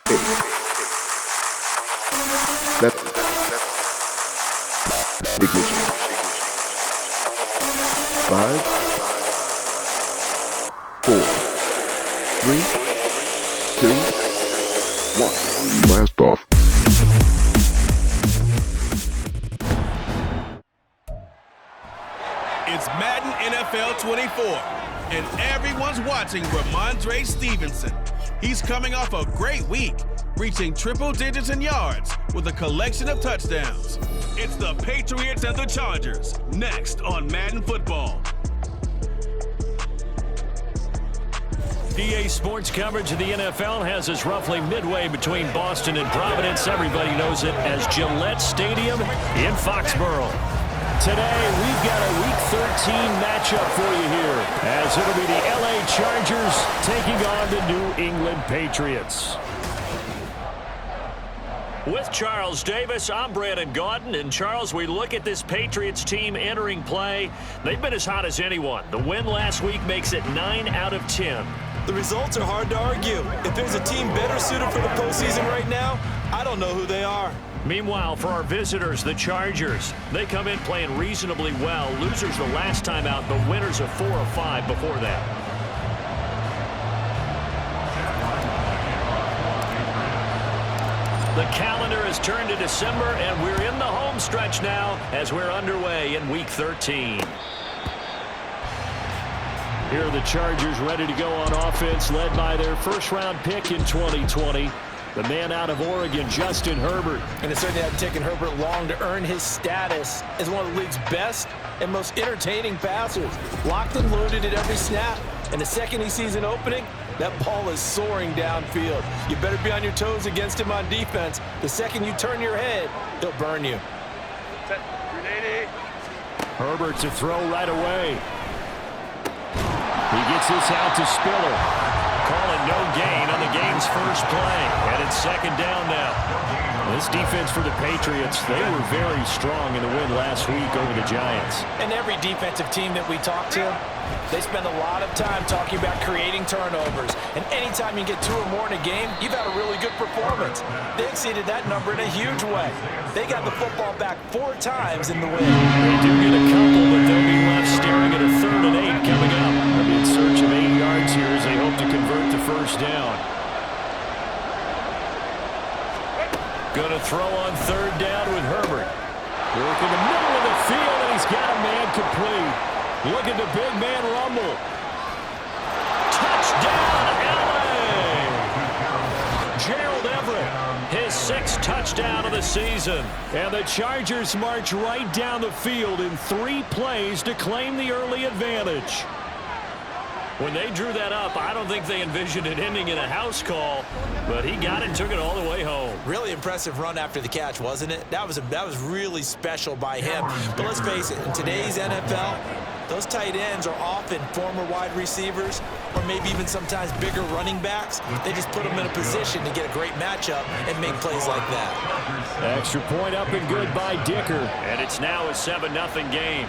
Left. Ignition. 5, 4, 3, 2, 1. Blast off. It's Madden NFL 24, and everyone's watching Ramondre Stevenson. He's coming off a great week, reaching triple digits in yards with a collection of touchdowns. It's the Patriots and the Chargers, next on Madden Football. EA Sports coverage of the NFL has us roughly midway between Boston and Providence. Everybody knows it as Gillette Stadium in Foxborough. Today, we've got a Week 13 matchup for you here, as it'll be the LA Chargers taking on the New England Patriots. With Charles Davis, I'm Brandon Gaudin. And Charles, we look at this Patriots team entering play. They've been as hot as anyone. The win last week makes it 9 out of 10. The results are hard to argue. If there's a team better suited for the postseason right now, I don't know who they are. Meanwhile, for our visitors, the Chargers, they come in playing reasonably well. Losers the last time out, but winners of 4 of 5 before that. The calendar has turned to December, and we're in the home stretch now as we're underway in Week 13. Here are the Chargers ready to go on offense, led by their first-round pick in 2020. The man out of Oregon, Justin Herbert. And it certainly had taken Herbert long to earn his status as one of the league's best and most entertaining passers. Locked and loaded at every snap. And the second he sees an opening, that ball is soaring downfield. You better be on your toes against him on defense. The second you turn your head, he'll burn you. Herbert to throw right away. He gets this out to Spiller. Calling no gain on the game's first play. And it's second down now. This defense for the Patriots, they were very strong in the win last week over the Giants. And every defensive team that we talk to, they spend a lot of time talking about creating turnovers. And anytime you get 2 or more in a game, you've had a really good performance. They exceeded that number in a huge way. They got the football back 4 times in the win. They do get a couple, but they'll be left staring at a 3rd and 8 coming up. They'll be in search of 8 yards here as they hope to convert the first down. Going to throw on 3rd down with Herbert. Work in the middle of the field, and he's got a man complete. Look at the big man rumble. Touchdown, LA! Gerald Everett, his 6th touchdown of the season. And the Chargers march right down the field in 3 plays to claim the early advantage. When they drew that up, I don't think they envisioned it ending in a house call, but he got it and took it all the way home. Really impressive run after the catch, wasn't it? That was really special by him. But let's face it, in today's NFL, those tight ends are often former wide receivers or maybe even sometimes bigger running backs. They just put them in a position to get a great matchup and make plays like that. Extra point up and good by Dicker. And it's now a 7-0 game.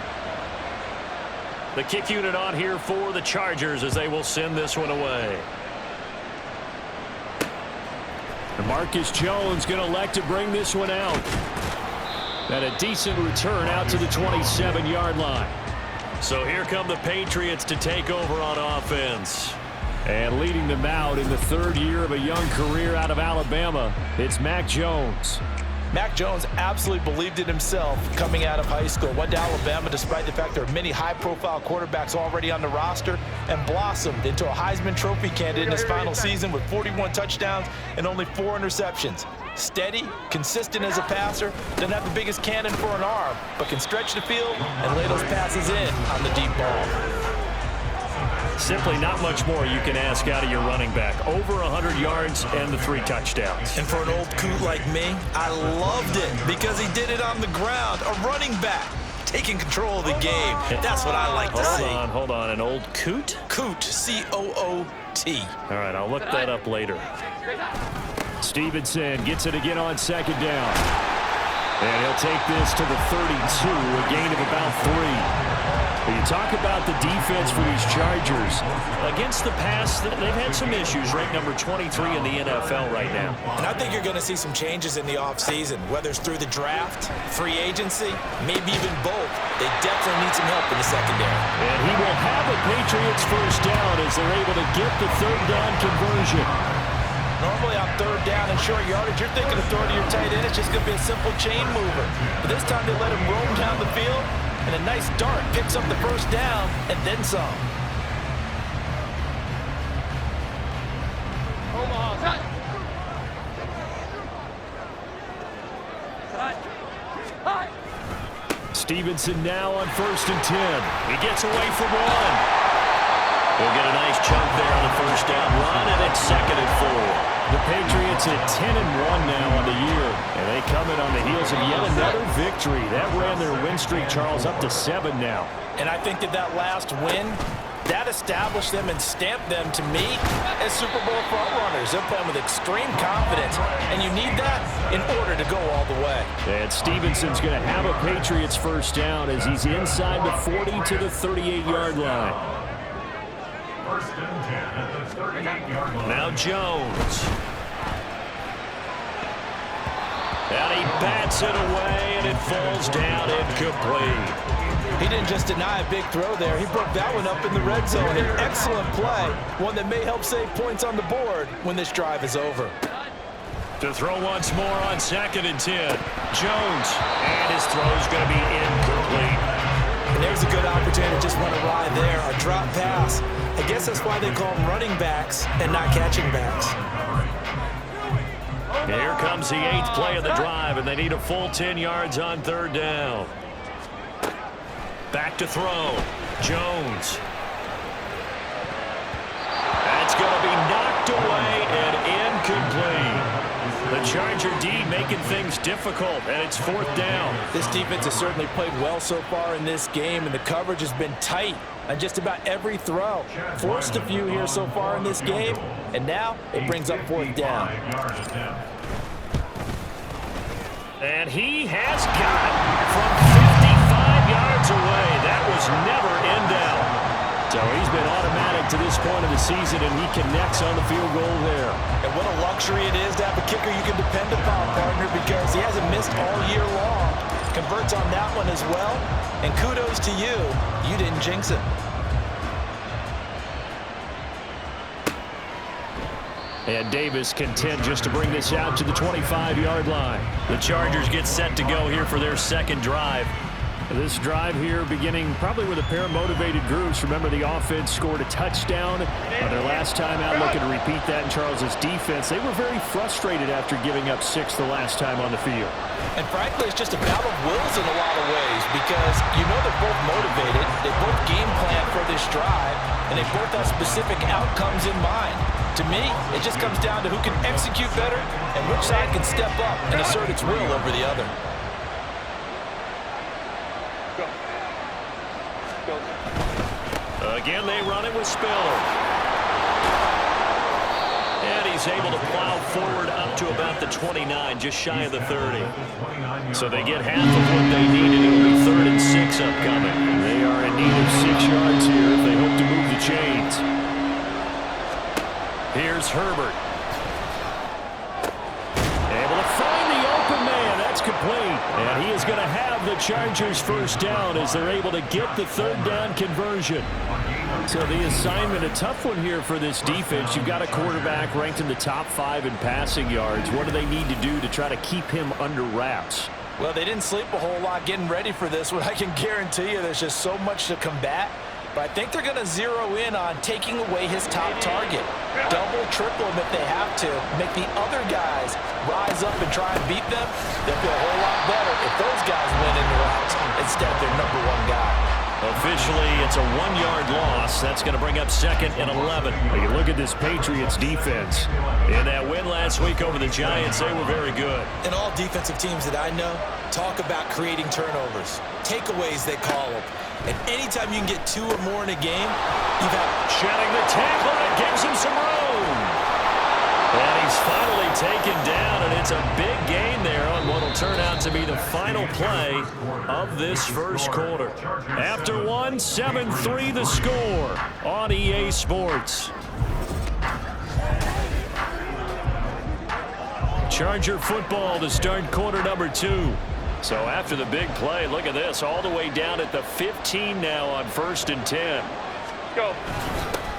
The kick unit on here for the Chargers as they will send this one away. Marcus Jones going to elect to bring this one out. And a decent return out to the 27-yard line. So here come the Patriots to take over on offense. And leading them out in the 3rd year of a young career out of Alabama, it's Mac Jones. Mac Jones absolutely believed in himself coming out of high school. Went to Alabama despite the fact there are many high-profile quarterbacks already on the roster and blossomed into a Heisman Trophy candidate in his final season with 41 touchdowns and only 4 interceptions. Steady, consistent as a passer, doesn't have the biggest cannon for an arm, but can stretch the field and lay those passes in on the deep ball. Simply not much more you can ask out of your running back. Over 100 yards and the 3 touchdowns. And for an old coot like me, I loved it because he did it on the ground. A running back taking control of the game. That's what I like to see. Hold on. An old coot? Coot, C-O-O-T. All right, I'll look that up later. Stevenson gets it again on 2nd down. And he'll take this to the 32, a gain of about 3. When you talk about the defense for these Chargers, against the pass, they've had some issues, ranked number 23 in the NFL right now. And I think you're going to see some changes in the offseason, whether it's through the draft, free agency, maybe even both. They definitely need some help in the secondary. And he will have a Patriots first down as they're able to get the third down conversion. Normally on third down and short yardage, you're thinking of throwing to your tight end. It's just going to be a simple chain mover. But this time they let him roam down the field, and a nice dart picks up the first down and then some. Stevenson now on 1st and 10. He gets away from one. He'll get a nice chunk there on the first down run, and it's 2nd and 4. The Patriots at 10-1 now on the year, and they come in on the heels of yet another victory. That ran their win streak, Charles, up to 7 now. And I think that last win, that established them and stamped them, to me, as Super Bowl frontrunners. They're playing with extreme confidence, and you need that in order to go all the way. And Stevenson's going to have a Patriots first down as he's inside the 40 to the 38-yard line. Now Jones. And he bats it away, and it falls down incomplete. He didn't just deny a big throw there. He broke that one up in the red zone. An excellent play, one that may help save points on the board when this drive is over. To throw once more on 2nd and 10. Jones, and his throw's going to be incomplete. And there's a good opportunity to just run a ride there, a drop pass. I guess that's why they call them running backs and not catching backs. Here comes the 8th play of the drive, and they need a full 10 yards on 3rd down. Back to throw. Jones. That's going to be knocked away and incomplete. The Charger D making things difficult, and it's 4th down. This defense has certainly played well so far in this game, and the coverage has been tight on just about every throw. Forced a few here so far in this game, and now it brings up 4th down. And he has got from 55 yards away. That was never in doubt. So he's been automatic to this point of the season, and he connects on the field goal there. And what a luxury it is to have a kicker you can depend upon, partner, because he hasn't missed all year long. Converts on that one as well. And kudos to you. You didn't jinx him. And Davis content just to bring this out to the 25-yard line. The Chargers get set to go here for their 2nd drive. This drive here beginning probably with a pair of motivated groups. Remember, the offense scored a touchdown on their last time out, looking to repeat that in Charles's defense. They were very frustrated after giving up 6 the last time on the field. And frankly, it's just a battle of wills in a lot of ways, because you know they're both motivated, they both game plan for this drive, and they both have specific outcomes in mind. To me, it just comes down to who can execute better and which side can step up and assert its will over the other. Again, they run it with Spiller. And he's able to plow forward up to about the 29, just shy of the 30. So they get half of what they need, and it'll be 3rd and 6 upcoming. They are in need of 6 yards here if they hope to move the chains. Here's Herbert. Able to find the open man. That's complete. And he is going to have the Chargers first down as they're able to get the 3rd down conversion. So the assignment, a tough one here for this defense. You've got a quarterback ranked in the top 5 in passing yards. What do they need to do to try to keep him under wraps? Well, they didn't sleep a whole lot getting ready for this one. I can guarantee you there's just so much to combat. But I think they're going to zero in on taking away his top target. Double, triple him if they have to. Make the other guys rise up and try and beat them. They'll feel a whole lot better if those guys win in the routes instead of their number 1 guy. Officially, it's a 1-yard loss. That's going to bring up 2nd and 11. You look at this Patriots defense. In that win last week over the Giants, they were very good. And all defensive teams that I know talk about creating turnovers. Takeaways, they call them. And anytime you can get 2 or more in a game, you've had... Shedding the tackle, and gives him some room. And he's finally taken down, and it's a big gain there on what will turn out to be the final play of this first quarter. After one, 7-3 the score on EA Sports. Charger football to start quarter number 2. So after the big play, look at this, all the way down at the 15 now on 1st and 10. Go.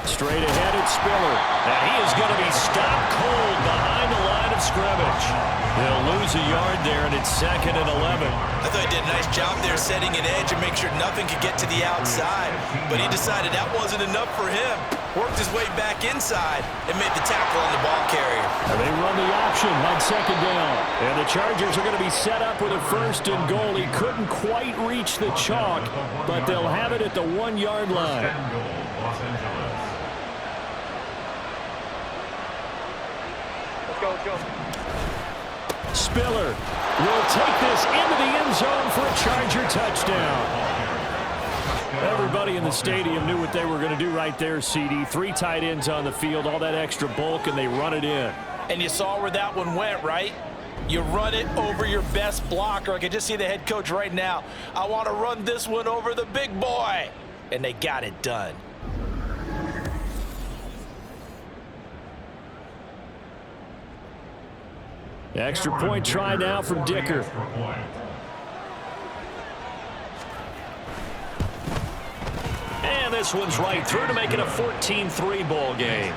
Straight ahead at Spiller. And he is going to be stopped cold behind the line of scrimmage. They'll lose a yard there, and it's 2nd and 11. I thought he did a nice job there setting an edge and make sure nothing could get to the outside. But he decided that wasn't enough for him. Worked his way back inside and made the tackle on the ball carrier. And they run the option on 2nd down. And the Chargers are going to be set up with a 1st and goal. He couldn't quite reach the chalk, but they'll have it at the 1-yard line. Let's go. Spiller will take this into the end zone for a Charger touchdown. Everybody in the stadium knew what they were going to do right there, CD. 3 tight ends on the field, all that extra bulk, and they run it in. And you saw where that one went, right? You run it over your best blocker. I can just see the head coach right now. I want to run this one over the big boy. And they got it done. Extra point try now from Dicker. And this one's right through to make it a 14-3 ball game.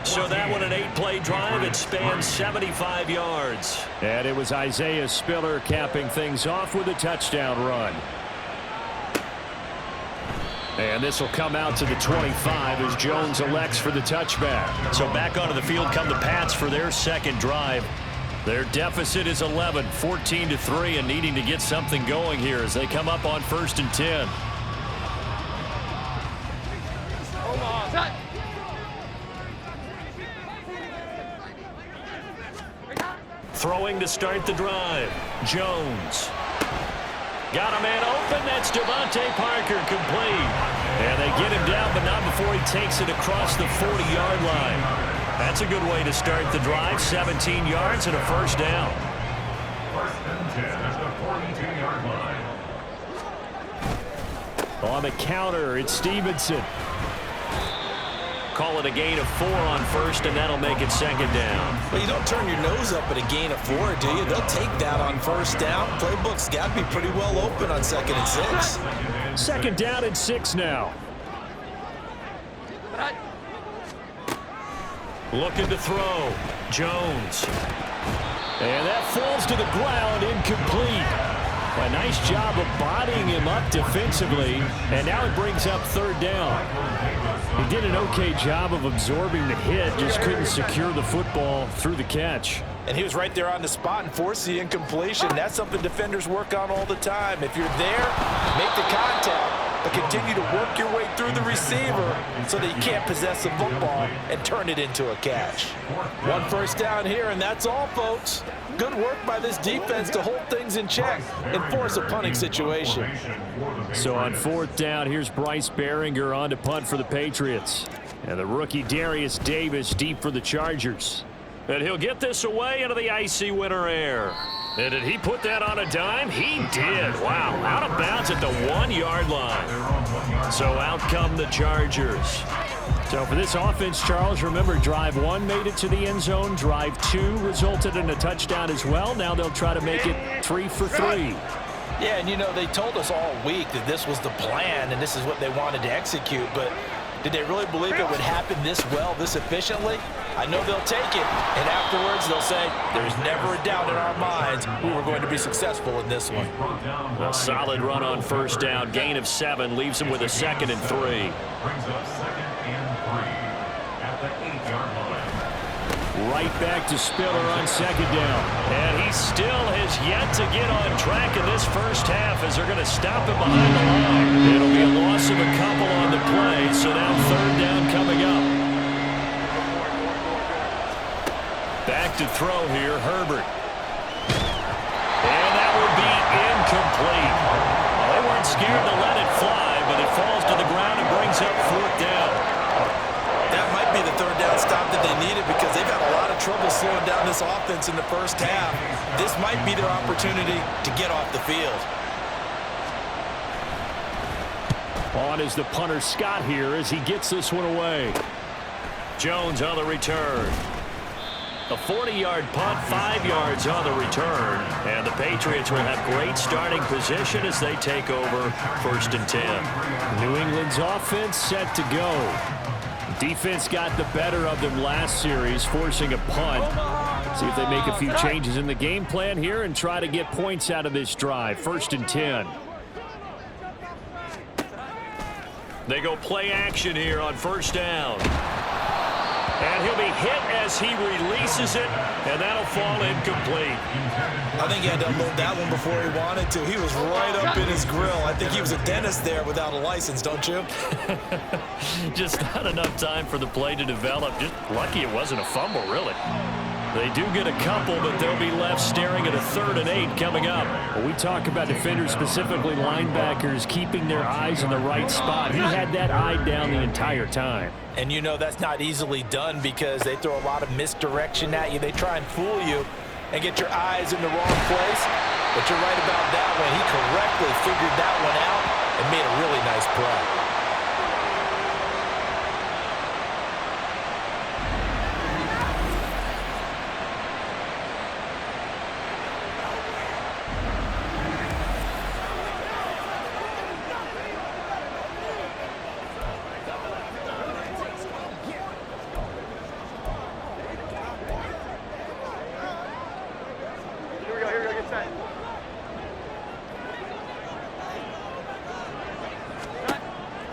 So that one an 8-play drive. It spans 75 yards. And it was Isaiah Spiller capping things off with a touchdown run. And this will come out to the 25 as Jones elects for the touchback. So back onto the field come the Pats for their second drive. Their deficit is 11, 14-3, and needing to get something going here as they come up on 1st and 10. Throwing to start the drive. Jones. Got a man open. That's Devontae Parker complete. And they get him down, but not before he takes it across the 40-yard line. That's a good way to start the drive. 17 yards and a 1st down. 1st and 10 at the 42-yard line. On the counter, it's Stevenson. Call it a gain of 4 on 1st, and that'll make it 2nd down. Well, you don't turn your nose up at a gain of 4, do you? They'll take that on 1st down. Playbook's got to be pretty well open on 2nd and 6. 2nd down and 6 now. Looking to throw. Jones. And that falls to the ground, incomplete. A nice job of bodying him up defensively, and now it brings up 3rd down. He did an okay job of absorbing the hit, just couldn't secure the football through the catch. And he was right there on the spot and forced the incompletion. That's something defenders work on all the time. If you're there, make the contact, but continue to work your way through the receiver so that you can't possess the football and turn it into a catch. 1 1st down here, and that's all, folks. Good work by this defense to hold things in check and force a punting situation. So on 4th down, here's Bryce Behringer on to punt for the Patriots. And the rookie Darius Davis deep for the Chargers. And he'll get this away into the icy winter air. And did he put that on a dime? He did. Wow, out of bounds at the 1-yard line. So out come the Chargers. So for this offense, Charles, remember, drive 1 made it to the end zone. Drive 2 resulted in a touchdown as well. Now they'll try to make it 3 for 3. Yeah, and you know, they told us all week that this was the plan and this is what they wanted to execute, but did they really believe it would happen this well, this efficiently? I know they'll take it, and afterwards they'll say, there's never a doubt in our minds we were going to be successful in this one. A solid run on 1st down, gain of 7, leaves them with a 2nd and 3. Brings up 2nd and 3 at the 8-yard line. Right back to Spiller on 2nd down. And he still has yet to get on track in this first half as they're going to stop him behind the line. It'll be a loss of a couple on the play, so now 3rd down coming up. Back to throw here, Herbert. And that will be incomplete. They weren't scared to let it fly, but it falls to the ground and brings up 4th down. That might be the 3rd down stop that they needed because they've had a lot of trouble slowing down this offense in the first half. This might be their opportunity to get off the field. On is the punter Scott here as he gets this one away. Jones on the return. A 40-yard punt, 5 yards on the return. And the Patriots will have great starting position as they take over 1st and 10. New England's offense set to go. Defense got the better of them last series, forcing a punt. See if they make a few changes in the game plan here and try to get points out of this drive. 1st and 10. They go play action here on 1st down. And he'll be hit as he releases it, and that'll fall incomplete. I think he had to unload that one before he wanted to. He was right up in his grill. I think he was a dentist there without a license, don't you? Just not enough time for the play to develop. Just lucky it wasn't a fumble, really. They do get a couple, but they'll be left staring at a 3rd and 8 coming up. When we talk about defenders, specifically linebackers, keeping their eyes in the right spot. He had that eye down the entire time. And you know that's not easily done because they throw a lot of misdirection at you. They try and fool you and get your eyes in the wrong place. But you're right about that one. He correctly figured that one out and made a really nice play.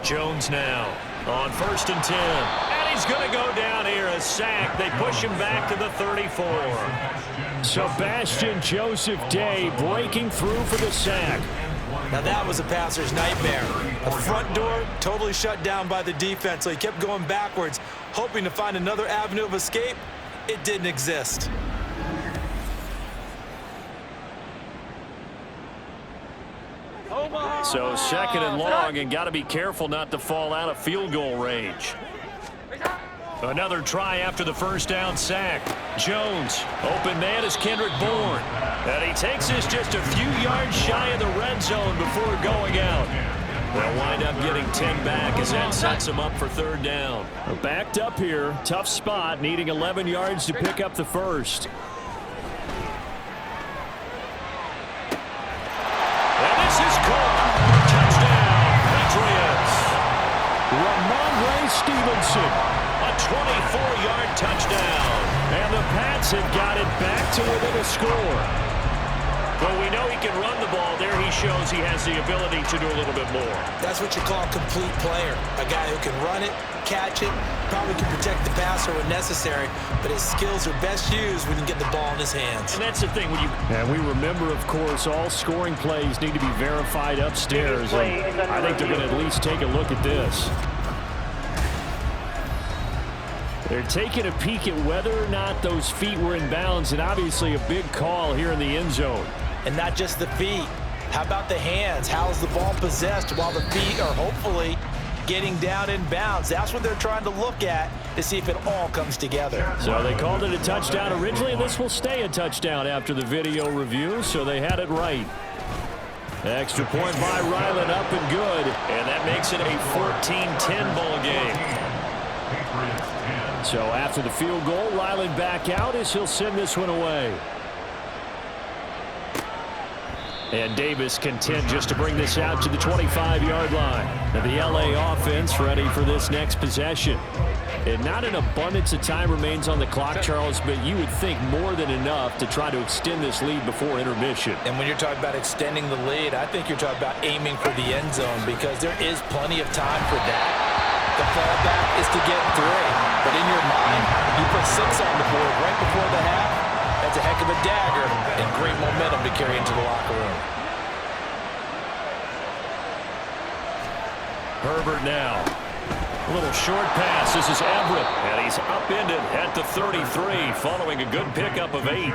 Jones now on 1st and 10. And he's going to go down here, a sack. They push him back to the 34. Sebastian Joseph Day breaking through for the sack. Now that was a passer's nightmare. A front door totally shut down by the defense, so he kept going backwards, hoping to find another avenue of escape. It didn't exist. So 2nd and long, and got to be careful not to fall out of field goal range. Another try after the 1st down sack. Jones, open man is Kendrick Bourne. And he takes this just a few yards shy of the red zone before going out. They'll wind up getting 10 back as that sets them up for 3rd down. Backed up here, tough spot, needing 11 yards to pick up the first. And this is caught. Touchdown, Patriots. Ramondre Stevenson, a 24-yard touchdown. And the Pats have got it back to within a score. Well, we know he can run the ball. There he shows he has the ability to do a little bit more. That's what you call a complete player. A guy who can run it, catch it, probably can protect the passer when necessary, but his skills are best used when you get the ball in his hands. And that's the thing. And we remember, of course, all scoring plays need to be verified upstairs. And I think they're going to at least take a look at this. They're taking a peek at whether or not those feet were in bounds, and obviously a big call here in the end zone. And not just the feet. How about the hands? How's the ball possessed while the feet are hopefully getting down in bounds? That's what they're trying to look at to see if it all comes together. So they called it a touchdown originally, and this will stay a touchdown after the video review, so they had it right. Extra point by Ryland, up and good, and that makes it a 14-10 ball game. So after the field goal, Ryland back out as he'll send this one away. And Davis content just to bring this out to the 25-yard line. And the LA offense ready for this next possession. And not an abundance of time remains on the clock, Charles, but you would think more than enough to try to extend this lead before intermission. And when you're talking about extending the lead, I think you're talking about aiming for the end zone because there is plenty of time for that. The fallback is to get 3. But in your mind, you put 6 on the board right before the half. That's a heck of a dagger and great momentum to carry into the locker room. Herbert now. A little short pass. This is Everett. And he's upended at the 33 following a good pickup of 8.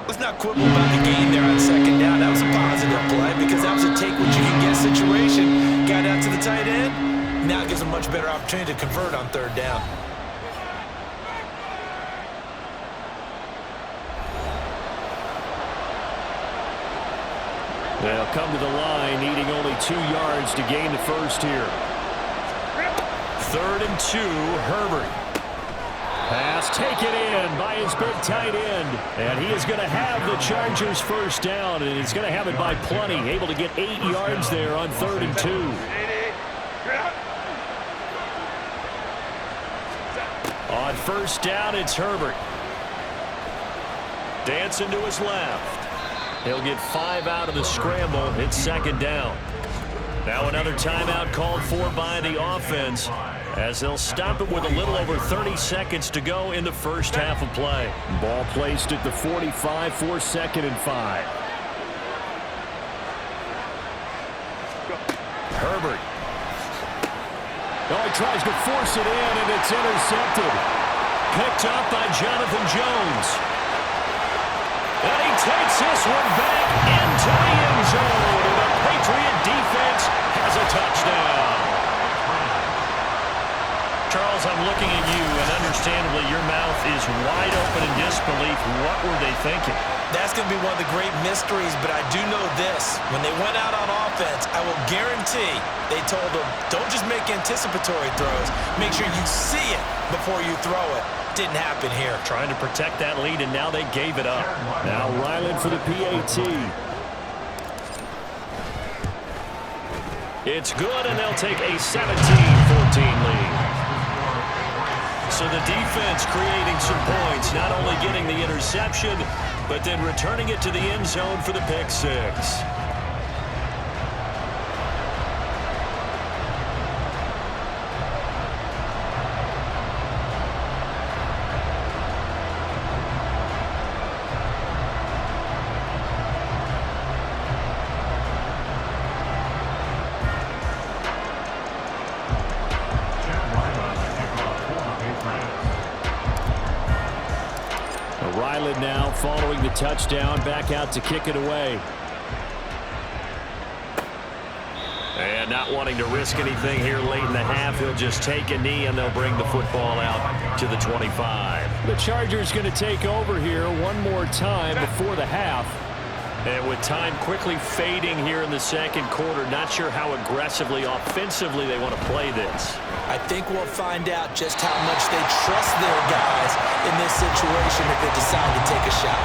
Let's not quibble about the gain there on 2nd down. That was a positive play because that was a take what you can get situation. Got out to the tight end. Now it gives a much better opportunity to convert on 3rd down. They'll come to the line, needing only 2 yards to gain the first here. 3rd and 2, Herbert. Pass taken in by his big tight end. And he is going to have the Chargers first down, and he's going to have it by plenty. Able to get 8 yards there on 3rd and 2. On first down, it's Herbert. Dancing to his left. He'll get 5 out of the scramble. It's 2nd down. Now another timeout called for by the offense, as they'll stop it with a little over 30 seconds to go in the first half of play. Ball placed at the 45 for 2nd and 5. Herbert. Oh, he tries to force it in, and it's intercepted. Picked up by Jonathan Jones. And he takes this one back into the end zone. And the Patriot defense has a touchdown. Charles, I'm looking at you, and understandably your mouth is wide open in disbelief. What were they thinking? That's going to be one of the great mysteries, but I do know this. When they went out on offense, I will guarantee they told them, don't just make anticipatory throws. Make sure you see it before you throw it. Didn't happen here. Trying to protect that lead, and now they gave it up. Now Ryland for the PAT. It's good, and they'll take a 17-14 lead. So the defense creating some points, not only getting the interception, but then returning it to the end zone for the pick six. Ryland now following the touchdown, back out to kick it away. And not wanting to risk anything here late in the half, he'll just take a knee and they'll bring the football out to the 25. The Chargers going to take over here one more time before the half. And with time quickly fading here in the second quarter, not sure how aggressively, offensively they want to play this. I think we'll find out just how much they trust their guys in this situation if they decide to take a shot.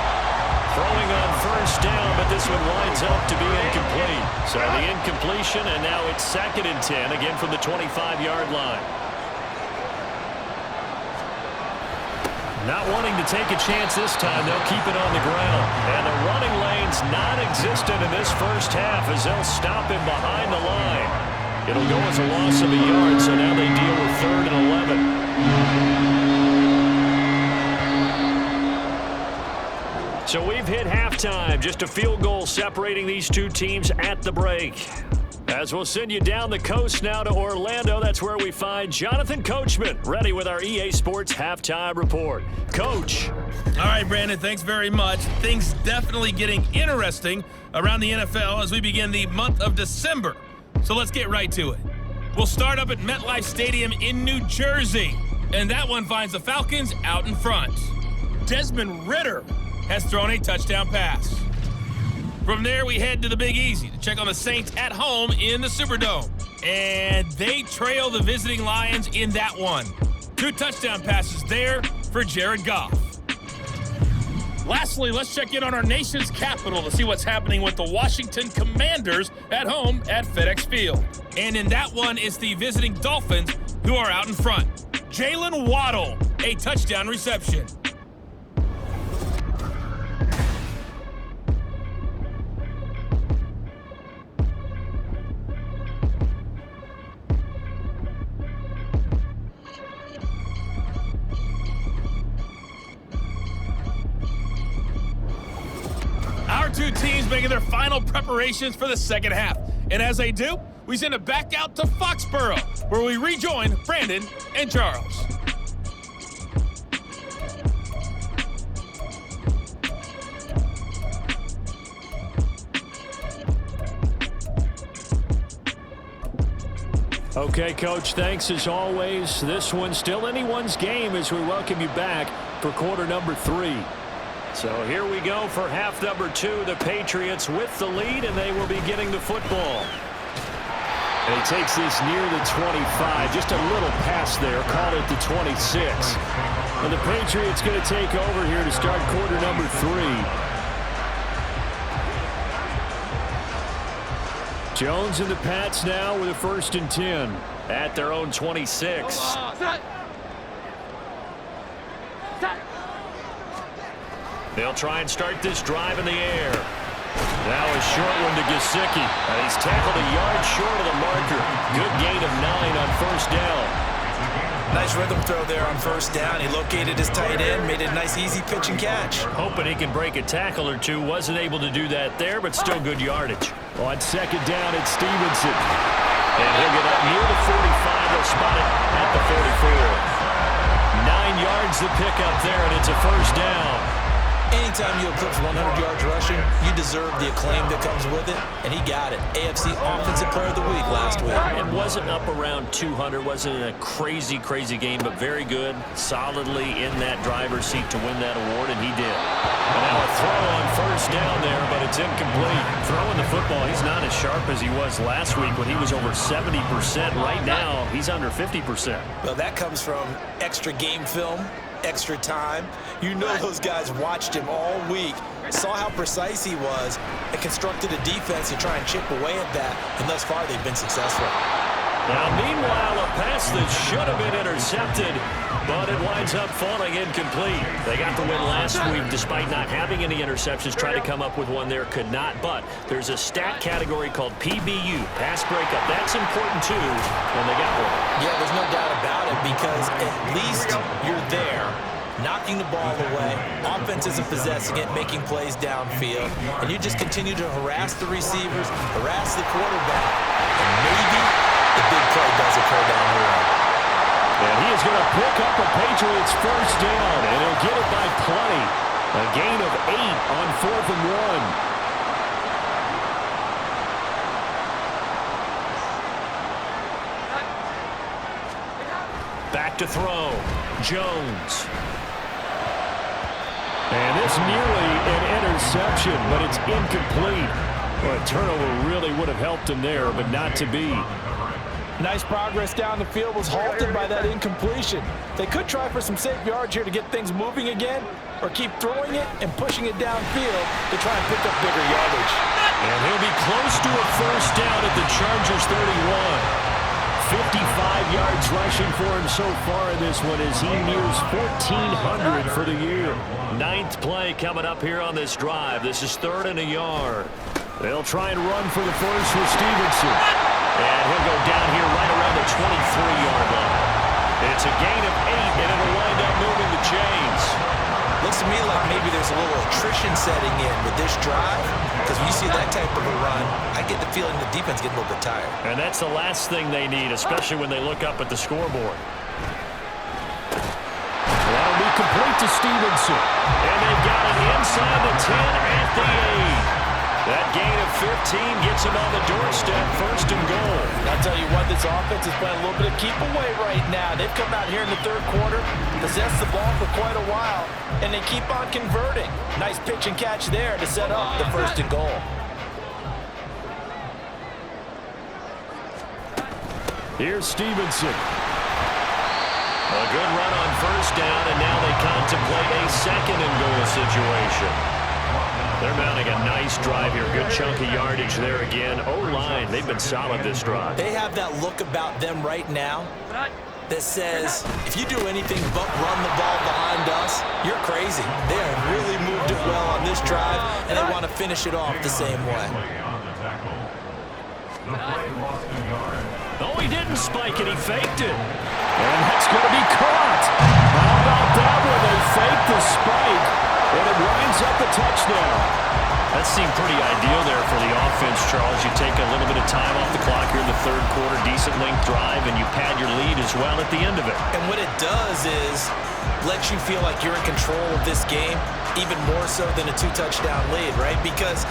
Throwing on first down, but this one winds up to be incomplete. So the incompletion, and now it's 2nd and 10, again from the 25-yard line. Not wanting to take a chance this time, they'll keep it on the ground. And the running lane's non-existent in this first half as they'll stop him behind the line. It'll go as a loss of a yard, so now they deal with 3rd and 11. So we've hit halftime, just a field goal separating these two teams at the break. As we'll send you down the coast now to Orlando, that's where we find Jonathan Coachman, ready with our EA Sports Halftime Report. Coach. All right, Brandon, thanks very much. Things definitely getting interesting around the NFL as we begin the month of December. So let's get right to it. We'll start up at MetLife Stadium in New Jersey, and that one finds the Falcons out in front. Desmond Ridder has thrown a touchdown pass. From there, we head to the Big Easy to check on the Saints at home in the Superdome. And they trail the visiting Lions in that one. 2 touchdown passes there for Jared Goff. Lastly, let's check in on our nation's capital to see what's happening with the Washington Commanders at home at FedEx Field. And in that one, it's the visiting Dolphins who are out in front. Jalen Waddle, a touchdown reception. Our two teams making their final preparations for the second half. And as they do, we send it back out to Foxborough, where we rejoin Brandon and Charles. Okay, Coach, thanks as always. This one's still anyone's game as we welcome you back for quarter number 3. So here we go for half number 2. The Patriots with the lead, and they will be getting the football. And he takes this near the 25. Just a little pass there. Call it the 26. And the Patriots going to take over here to start quarter number 3. Jones and the Pats now with a 1st and 10 at their own 26. They'll try and start this drive in the air. Now a short one to Gesicki. And he's tackled a yard short of the marker. Good gain of 9 on 1st down. Nice rhythm throw there on 1st down. He located his tight end, made it a nice easy pitch and catch. Hoping he can break a tackle or two. Wasn't able to do that there, but still good yardage. On 2nd down, it's Stevenson. And he'll get up near the 45. They'll spot it at the 44. 9 yards to pick up there, and it's a 1st down. Anytime you eclipse 100 yards rushing, you deserve the acclaim that comes with it, and he got it. AFC Offensive Player of the Week last week. It wasn't up around 200, wasn't a crazy game, but very good, solidly in that driver's seat to win that award, and he did. And now a throw on 1st down there, but it's incomplete. Throwing the football, he's not as sharp as he was last week when he was over 70%. Right now, he's under 50%. Well, that comes from extra game film, extra time. You know those guys watched him all week, saw how precise he was, and constructed a defense to try and chip away at that, and thus far they've been successful. Now, meanwhile, a pass that should have been intercepted, but it winds up falling incomplete. They got the win last week despite not having any interceptions. Tried to come up with one there, could not, but there's a stat category called PBU, pass breakup. That's important, too, when they got one. Yeah, there's no doubt about it, because at least you're there, knocking the ball away. Offense isn't possessing it, making plays downfield, and you just continue to harass the receivers, harass the quarterback, and maybe the big play does occur down the road. And he is going to pick up a Patriots 1st down, and he'll get it by plenty. A gain of 8 on 4th and 1. Back to throw. Jones. And this nearly an interception, but it's incomplete. Well, a turnover really would have helped him there, but not to be. Nice progress down the field was halted by that incompletion. They could try for some safe yards here to get things moving again, or keep throwing it and pushing it downfield to try and pick up bigger yardage. And he'll be close to a 1st down at the Chargers 31. 55 yards rushing for him so far in this one as he nears 1,400 for the year. 9th play coming up here on this drive. This is 3rd and a yard. They'll try and run for the 1st with Stevenson. And he'll go down here right around the 23-yard line. It's a gain of 8, and it'll wind up moving the chains. Looks to me like maybe there's a little attrition setting in with this drive, because when you see that type of a run, I get the feeling the defense getting a little bit tired. And that's the last thing they need, especially when they look up at the scoreboard. That'll be complete to Stevenson. And they've got it inside the 10 at the 8. That gain of 15 gets him on the doorstep, 1st and goal. I'll tell you what, this offense is playing a little bit of keep away right now. They've come out here in the 3rd quarter, possessed the ball for quite a while, and they keep on converting. Nice pitch and catch there to set up the 1st and goal. Here's Stevenson. A good run on 1st down, and now they contemplate a 2nd and goal situation. They're mounting a nice drive here. Good chunk of yardage there again. O-line, they've been solid this drive. They have that look about them right now that says, if you do anything but run the ball behind us, you're crazy. They have really moved it well on this drive, and they want to finish it off the same way. Oh, he didn't spike it. He faked it. And that's going to be caught. How about that one? They faked the spike, and it winds up a touchdown. That seemed pretty ideal there for the offense, Charles. You take a little bit of time off the clock here in the 3rd quarter, decent length drive, and you pad your lead as well at the end of it. And what it does is let you feel like you're in control of this game, even more so than a 2-touchdown lead, right? Because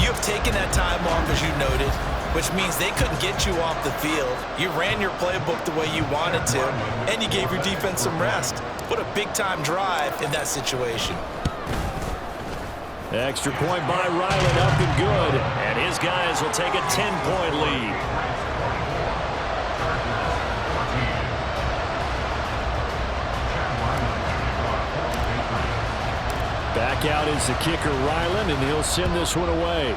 you have taken that time off, as you noted, which means they couldn't get you off the field. You ran your playbook the way you wanted to, and you gave your defense some rest. What a big-time drive in that situation. Extra point by Ryland, up and good. And his guys will take a 10-point lead. Back out is the kicker, Ryland, and he'll send this one away.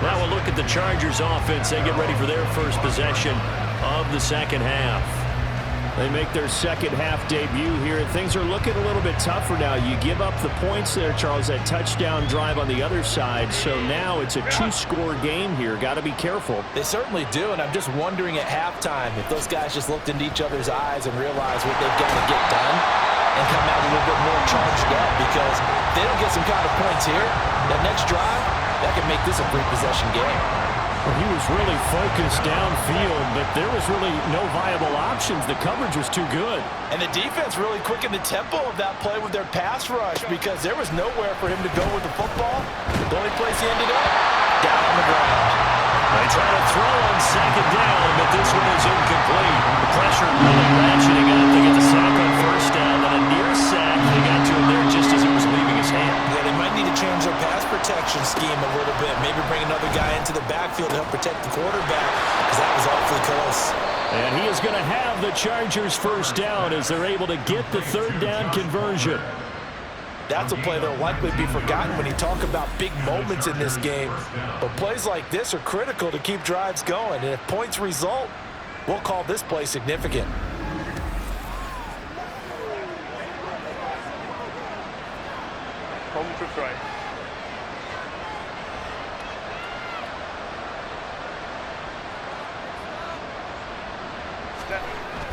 Now we'll look at the Chargers offense. They get ready for their first possession of the second half. They make their second half debut here. Things are looking a little bit tougher now. You give up the points there, Charles, that touchdown drive on the other side. So now it's a two-score game here. Got to be careful. They certainly do, and I'm just wondering at halftime if those guys just looked into each other's eyes and realized what they've got to get done and come out a little bit more charged up, because if they don't get some kind of points here, that next drive, that could make this a three-possession game. Well, he was really focused downfield, but there was really no viable options. The coverage was too good. And the defense really quickened the tempo of that play with their pass rush, because there was nowhere for him to go with the football. The only place he ended up, down on the ground. They try to throw on second down, but this one is incomplete. The pressure really ratcheting up. They get the sack on first down, then a near sack. They got to him there just as it was leaving his hand. Yeah, they might need to change their pass protection scheme a little bit. Maybe bring another guy into the backfield to help protect the quarterback, because that was awfully close. And he is going to have the Chargers first down as they're able to get the third down conversion. That's a play that will likely be forgotten when you talk about big moments in this game. But plays like this are critical to keep drives going. And if points result, we'll call this play significant. Home to try.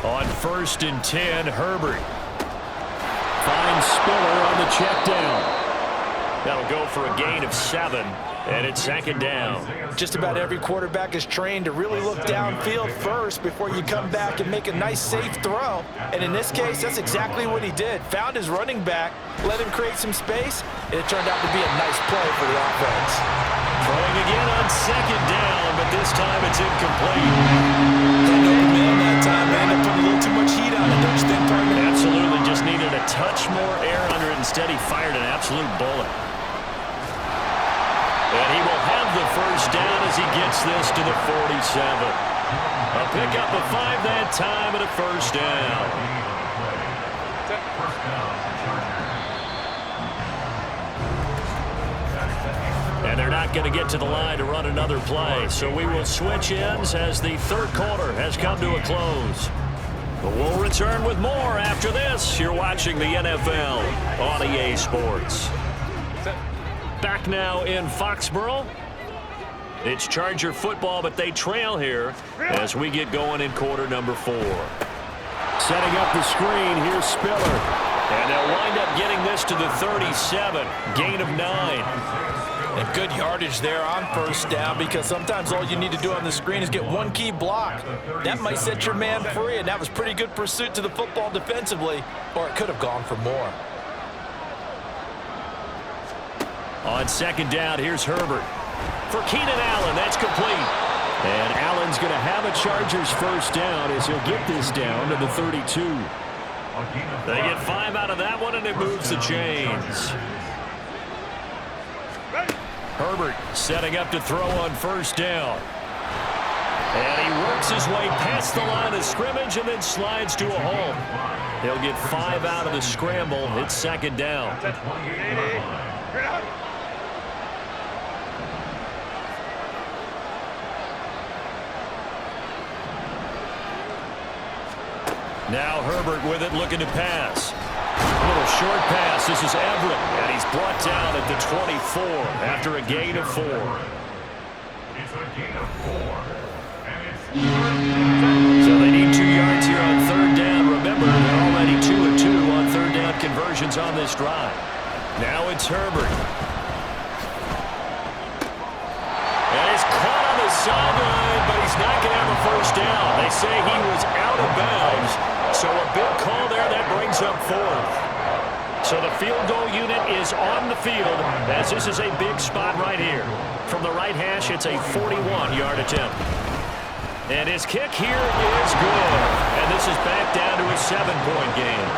On 1st and 10, Herbert finds Spiller on the check down. That'll go for a gain of 7, and it's second down. Just about every quarterback is trained to really look downfield first before you come back and make a nice, safe throw. And in this case, that's exactly what he did. Found his running back, let him create some space, and it turned out to be a nice play for the offense. Throwing again on second down, but this time it's incomplete. Didn't open man that time. They ended up putting a little too much heat on it, don't you think, partner? Absolutely, just needed a touch more air under it. Instead, he fired an absolute bullet. And he will have the first down as he gets this to the 47. A pickup of 5 that time and a first down. And they're not going to get to the line to run another play. So we will switch ends as the third quarter has come to a close. But we'll return with more after this. You're watching the NFL on EA Sports. Back now in Foxborough. It's Charger football, but they trail here as we get going in quarter number 4. Setting up the screen, here's Spiller. And they'll wind up getting this to the 37. Gain of 9. And good yardage there on first down, because sometimes all you need to do on the screen is get one key block. That might set your man free, and that was pretty good pursuit to the football defensively, or it could have gone for more. On second down, here's Herbert. For Keenan Allen, that's complete. And Allen's going to have a Chargers first down as he'll get this down to the 32. They get 5 out of that one, and it moves the chains. Herbert setting up to throw on first down. And he works his way past the line of scrimmage and then slides to a hole. He'll get 5 out of the scramble. It's second down. Now Herbert with it, looking to pass. A little short pass. This is Everett, and he's brought down at the 24 after a gain of 4. So they need 2 yards here on third down. Remember, they're already 2 of 2 on third down conversions on this drive. Now it's Herbert. And he's caught on the sideline, but he's not going to have a first down. They say he was out of bounds. So a big call there that brings up 4th. So the field goal unit is on the field as this is a big spot right here. From the right hash, it's a 41-yard attempt. And his kick here is good. And this is back down to a 7-point game.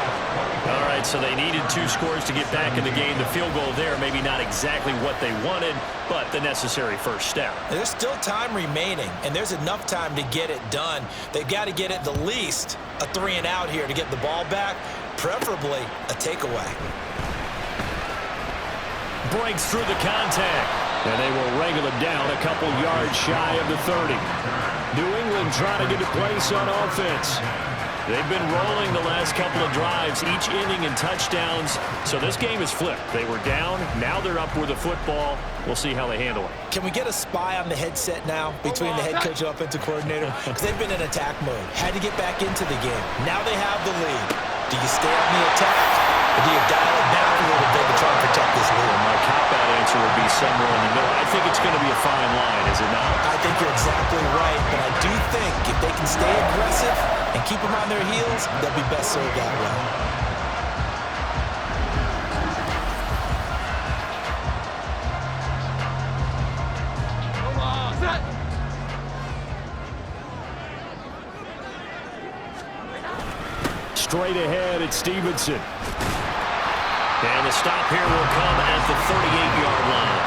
All right, so they needed 2 scores to get back in the game. The field goal there, maybe not exactly what they wanted, but the necessary first step. There's still time remaining, and there's enough time to get it done. They've got to get at the least a 3-and-out here to get the ball back, preferably a takeaway. Breaks through the contact, and they will wrangle him down a couple yards shy of the 30. New England trying to get a place on offense. They've been rolling the last couple of drives, each inning in touchdowns, so this game is flipped. They were down, now they're up with the football. We'll see how they handle it. Can we get a spy on the headset now between the head coach and offensive coordinator? Because they've been in attack mode, had to get back into the game. Now they have the lead. Do you stay on the attack, or do you dial it back a little bit to try and protect this lead? Well, my cop-out answer would be somewhere in the middle. I think it's going to be a fine line, is it not? I think you're exactly right, but I do think if they can stay aggressive and keep them on their heels, they'll be best served that way. Straight ahead at Stevenson. And the stop here will come at the 38-yard line.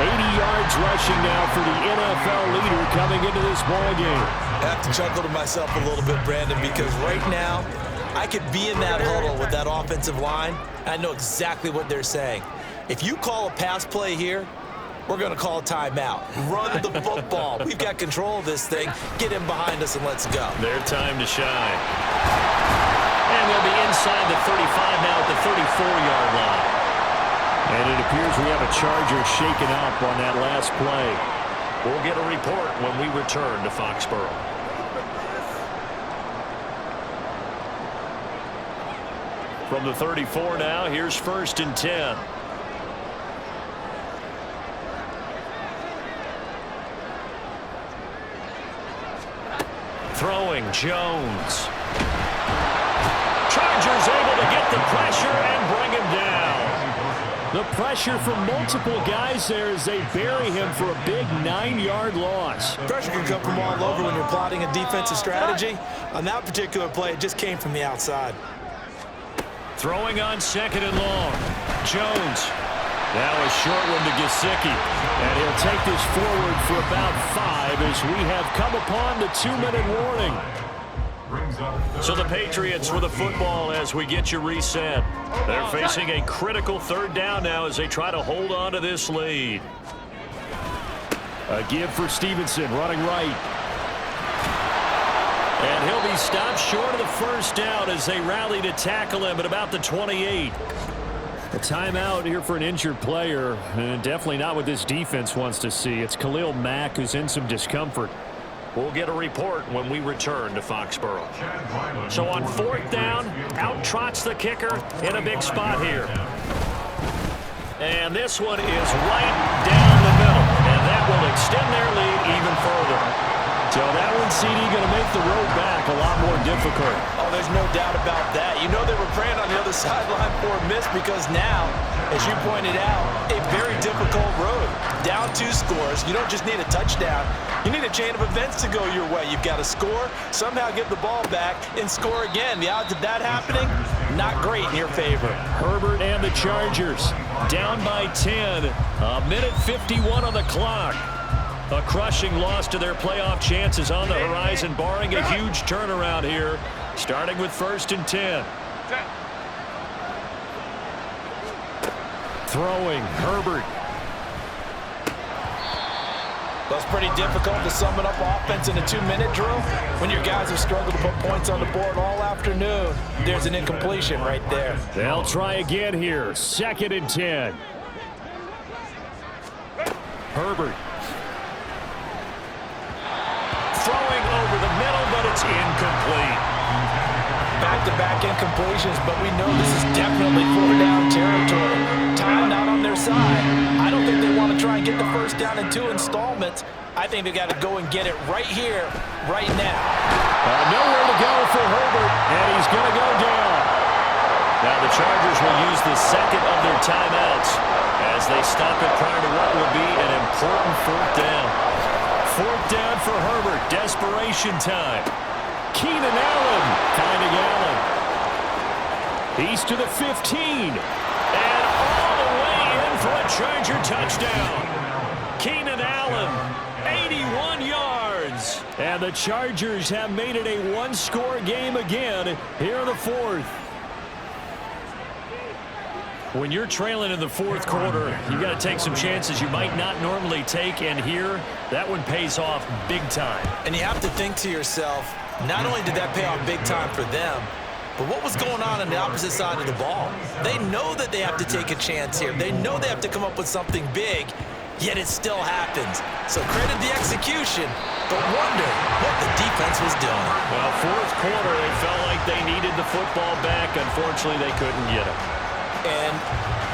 80 yards rushing now for the NFL leader coming into this ball game. I have to chuckle to myself a little bit, Brandon, because right now I could be in that huddle with that offensive line. I know exactly what they're saying. If you call a pass play here, we're going to call a timeout. Run the football. We've got control of this thing. Get in behind us and let's go. Their time to shine. And they'll be inside the 35 now at the 34-yard line. And it appears we have a Charger shaken up on that last play. We'll get a report when we return to Foxborough. From the 34 now, here's 1st and 10. Throwing Jones. Chargers able to get the pressure and bring him down. The pressure from multiple guys there as they bury him for a big 9-yard loss. Pressure can come from all over when you're plotting a defensive strategy. On that particular play, it just came from the outside. Throwing on 2nd and long. Jones. Now a short one to Gesicki. And he'll take this forward for about 5 as we have come upon the 2-minute warning. So the Patriots with the football as we get you reset. They're facing a critical 3rd down now as they try to hold on to this lead. A give for Stevenson running right. And he'll be stopped short of the 1st down as they rally to tackle him at about the 28. A timeout here for an injured player, and definitely not what this defense wants to see. It's Khalil Mack who's in some discomfort. We'll get a report when we return to Foxborough. So on 4th down, out trots the kicker in a big spot here. And this one is right down the middle, and that will extend their lead even further. So that one, CD, going to make the road back a lot more difficult. Oh, there's no doubt about that. You know they were praying on the other sideline for a miss because now, as you pointed out, a very difficult road. Down 2 scores. You don't just need a touchdown. You need a chain of events to go your way. You've got to score, somehow get the ball back, and score again. The odds of that happening, not great in your favor. Herbert and the Chargers Down by 10. A minute 51 on the clock. A crushing loss to their playoff chances on the horizon, barring a huge turnaround here, starting with 1st and 10. Throwing, Herbert. Well, it's pretty difficult to sum it up offense in a 2-minute drill when your guys have struggled to put points on the board all afternoon. There's an incompletion right there. They'll try again here. 2nd and 10. Herbert. Throwing over the middle, but it's incomplete. Back-to-back incompletions, but we know this is definitely 4-down territory. Time not on their side. I don't think they want to try and get the 1st down in 2 installments. I think they got to go and get it right here, right now. Nowhere to go for Herbert, and he's going to go down. Now the Chargers will use the 2nd of their timeouts as they stop it prior to what will be an important 4th down. 4th down for Herbert. Desperation time. Keenan Allen finding Allen. He's to the 15. And all the way in for a Charger touchdown. Keenan Allen, 81 yards. And the Chargers have made it a one-score game again here in the fourth. When you're trailing in the fourth quarter, you got to take some chances you might not normally take, and here, that one pays off big time. And you have to think to yourself, not only did that pay off big time for them, but what was going on the opposite side of the ball? They know that they have to take a chance here. They know they have to come up with something big, yet it still happens. So credit the execution, but wonder what the defense was doing. Well, fourth quarter, it felt like they needed the football back. Unfortunately, they couldn't get it. And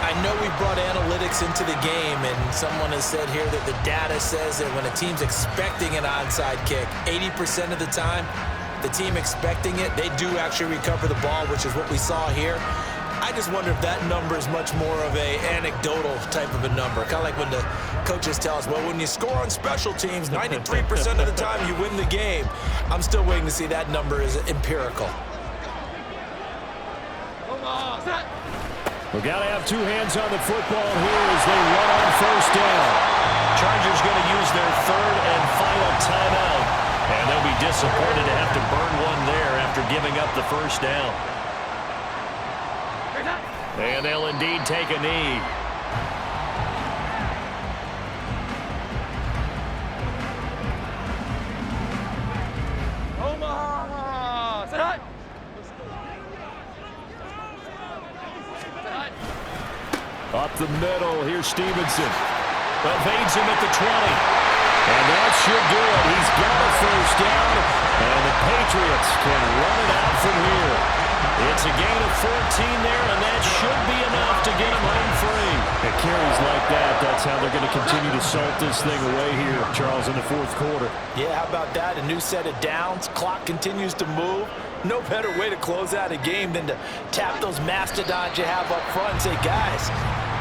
I know we brought analytics into the game, and someone has said here that the data says that when a team's expecting an onside kick, 80% of the time, the team expecting it, they do actually recover the ball, which is what we saw here. I just wonder if that number is much more of a anecdotal type of a number. Kind of like when the coaches tell us, well, when you score on special teams, 93% of the time you win the game. I'm still waiting to see that number is empirical. We've got to have two hands on the football here as they run on first down. Chargers going to use their third and final timeout. And they'll be disappointed to have to burn one there after giving up the first down. And they'll indeed take a knee. Up the middle, here's Stevenson. Evades him at the 20. And that should do it. He's got a first down, and the Patriots can run it out from here. It's a gain of 14 there, and that should be enough to get them home free. It carries like that. That's how they're going to continue to salt this thing away here, Charles, in the fourth quarter. Yeah, how about that? A new set of downs. Clock continues to move. No better way to close out a game than to tap those mastodons you have up front and say, guys,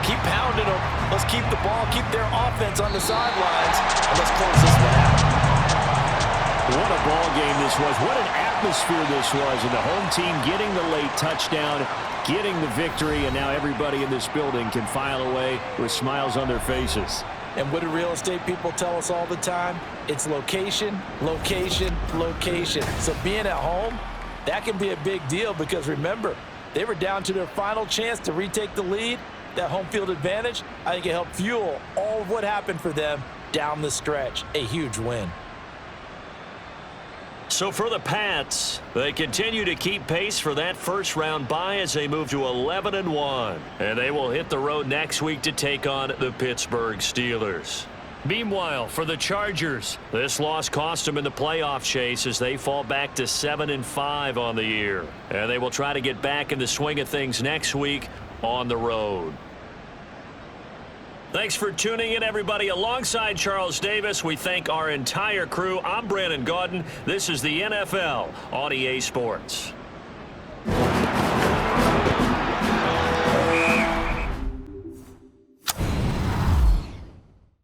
keep pounding them. Let's keep the ball, keep their offense on the sidelines, and let's close this one out. What a ball game this was. What an atmosphere this was. And the home team getting the late touchdown, getting the victory, and now everybody in this building can file away with smiles on their faces. And what do real estate people tell us all the time? It's location, location, location. So being at home, that can be a big deal because, remember, they were down to their final chance to retake the lead. That home field advantage, I think it helped fuel all of what happened for them down the stretch. A huge win. So for the Pats, they continue to keep pace for that first-round bye as they move to 11-1. And they will hit the road next week to take on the Pittsburgh Steelers. Meanwhile, for the Chargers, this loss cost them in the playoff chase as they fall back to 7-5 on the year. And they will try to get back in the swing of things next week on the road. Thanks for tuning in, everybody. Alongside Charles Davis, we thank our entire crew. I'm Brandon Gaudin. This is the NFL on EA Sports.